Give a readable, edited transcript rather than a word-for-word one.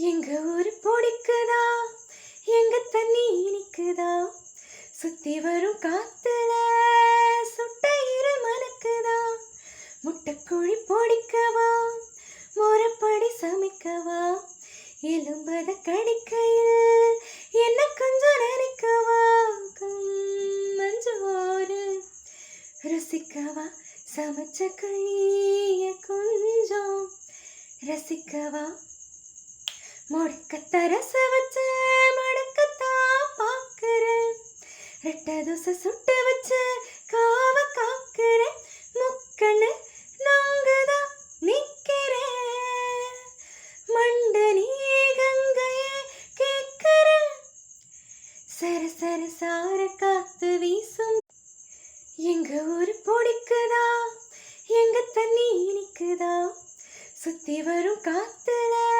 எங்க ஊரு பிடிக்குதா, எங்க தண்ணி இனிக்குதா, சுத்தி வரும் காத்துல சுட்ட இரு மணக்குதா, முட்டைக்குழி பொடிக்கவா, மொரப்படி சமைக்கவா, எலும்பத கடிக்கையில் என்ன கொஞ்சம் நினைக்கவா, மஞ்சோறு ருசிக்கவா, சமைச்ச கைய கொஞ்சம் ரசிக்கவா, முடக்கத்த ரச வச்சு மடக்கத்தான் பார்க்கிறேன், ரெட்ட தோசை சுட்டு வச்சு காவ காக்கிறேன், முக்கண்ணு நாங்கதான் நிக்கிறேன், மண்ட நீ கங்கைய கேட்கிறேன், சர சர சார காத்து வீசும். எங்க ஊரு பிடிக்குதா, எங்க தண்ணி இனிக்குதா, சுத்தி வரும் காத்து